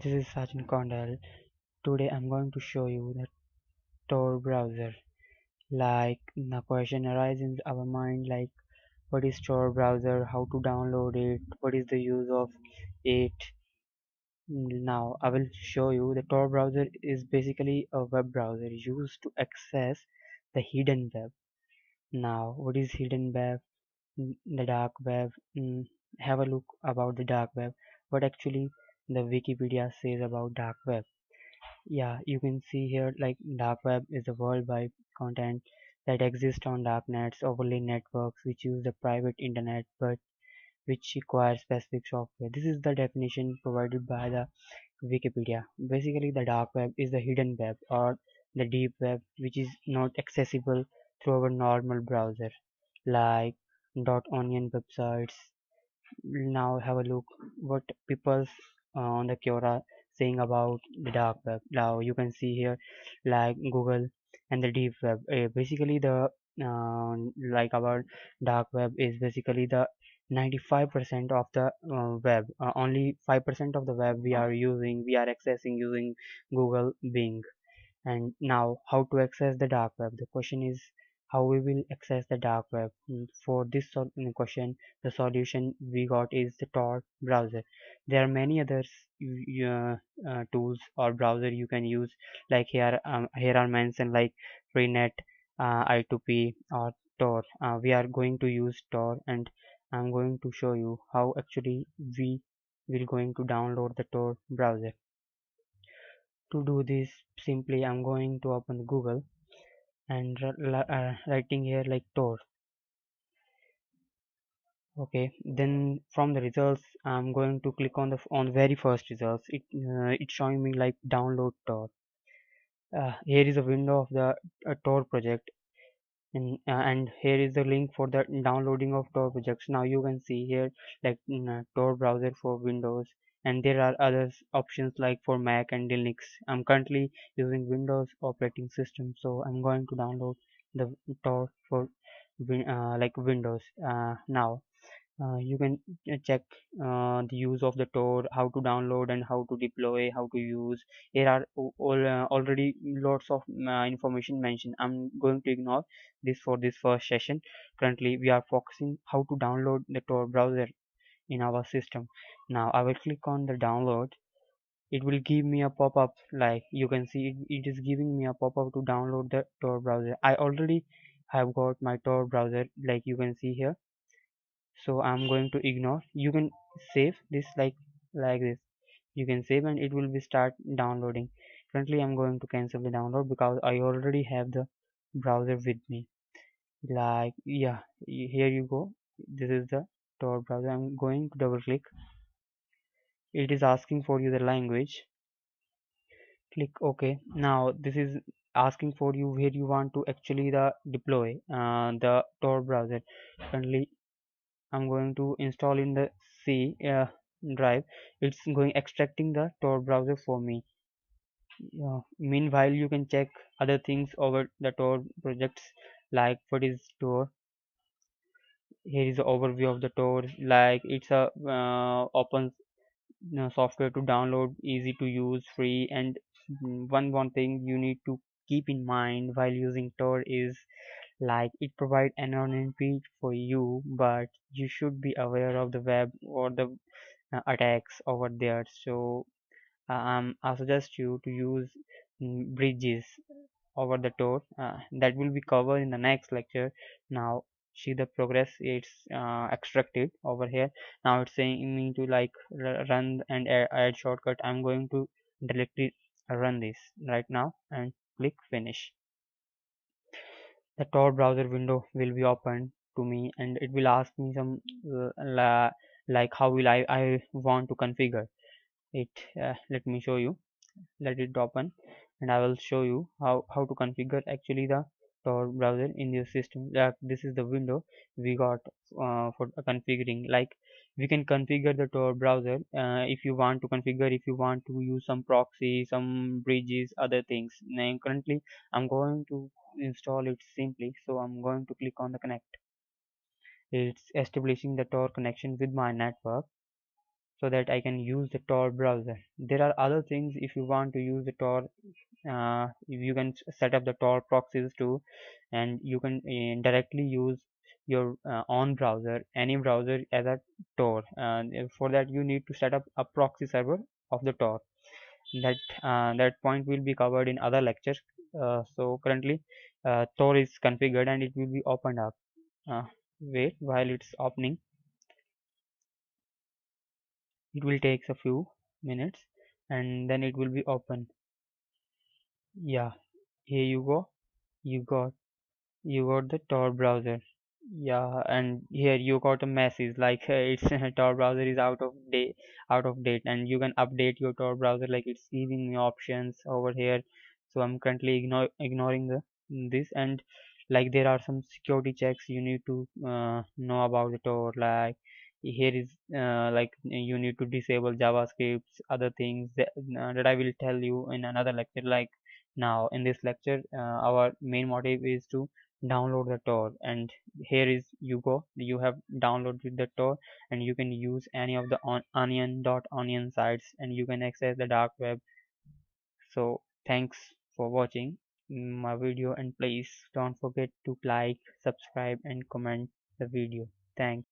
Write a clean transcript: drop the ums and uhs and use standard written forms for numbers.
this is Sachin Kondal. Today I'm going to show you the TOR browser. Like the question arises in our mind like what is TOR browser, how to download it, what is the use of it. Now I will show you the TOR browser is basically a web browser used to access the hidden web. Now what is hidden web? The dark web. Have a look about the dark web. What actually the Wikipedia says about dark web. Yeah, you can see here like dark web is a worldwide content that exists on darknets, overlay networks which use the private internet but which require specific software. This is the definition provided by the Wikipedia. Basically, the dark web is the hidden web or the deep web which is not accessible through our normal browser like .onion websites. Now have a look what people on the Quora saying about the dark web. Now you can see here like Google and the deep web. Basically the like about dark web is basically the 95% of the web. Only 5% of the web we are accessing using Google Bing. And now, how to access the dark web? The question is how we will access the dark web. For this question, the solution we got is the Tor browser. There are many other tools or browser you can use. Like here are mentioned like Freenet, I2P, or Tor. We are going to use Tor, and I'm going to show you how actually we will going to download the Tor browser. To do this, simply I'm going to open Google and writing here like TOR. Okay, then from the results I'm going to click on the very first results. It's showing me like download TOR. Here is a window of the TOR project, and here is the link for the downloading of Tor projects. Now you can see here like Tor browser for Windows, and there are other options like for Mac and Linux. I'm currently using Windows operating system, so I'm going to download the Tor for like Windows. Now you can check the use of the Tor, how to download and how to deploy, how to use. Here are already lots of information mentioned. I'm going to ignore this for this first session. Currently, we are focusing how to download the Tor browser in our system. Now, I will click on the download. It will give me a pop-up like you can see it is giving me a pop-up to download the Tor browser. I already have got my Tor browser like you can see here, so I'm going to ignore. You can save this like this. You can save and it will be start downloading. Currently I'm going to cancel the download because I already have the browser with me. Like yeah, here you go. This is the Tor browser. I'm going to double click. It is asking for you the language. Click OK. Now this is asking for you where you want to actually the deploy the Tor browser. Currently I'm going to install in the C drive. It's going extracting the Tor browser for me. Meanwhile, you can check other things over the Tor projects like what is Tor. Here is the overview of the Tor. Like it's a open software to download, easy to use, free. And one thing you need to keep in mind while using Tor is like it provides anonymity for you, but you should be aware of the web or the attacks over there. So I suggest you to use bridges over the Tor. That will be covered in the next lecture. Now see the progress it's extracted over here. Now it's saying me to like run and add shortcut. I'm going to directly run this right now and click finish. The Tor browser window will be opened to me and it will ask me some like how will I want to configure it. Let me show you. Let it open and I will show you how to configure actually the Tor browser in your system. This is the window we got for configuring. Like we can configure the Tor browser if you want to configure, if you want to use some proxy, some bridges, other things. Now currently I'm going to install it simply, so I'm going to click on the connect. It's establishing the Tor connection with my network. so that I can use the Tor browser. There are other things. If you want to use the Tor, you can set up the Tor proxies too, and you can directly use your own browser, any browser, as a Tor. For that you need to set up a proxy server of the Tor. That point will be covered in other lecture. So currently Tor is configured and it will be opened up. Wait while it's opening. It will take a few minutes and then it will be open. Yeah, here you go. You got the Tor browser. Yeah, and here you got a message like it's Tor browser is out of date, and you can update your Tor browser, like it's giving me options over here. So I'm currently ignoring this, and like there are some security checks you need to know about the Tor. Like here is like you need to disable JavaScripts, other things that I will tell you in another lecture. Like now in this lecture, our main motive is to download the Tor, and here is you go, you have downloaded the Tor, and you can use any of the onion sites, and you can access the dark web. So thanks for watching my video, and please don't forget to like, subscribe and comment the video. Thanks.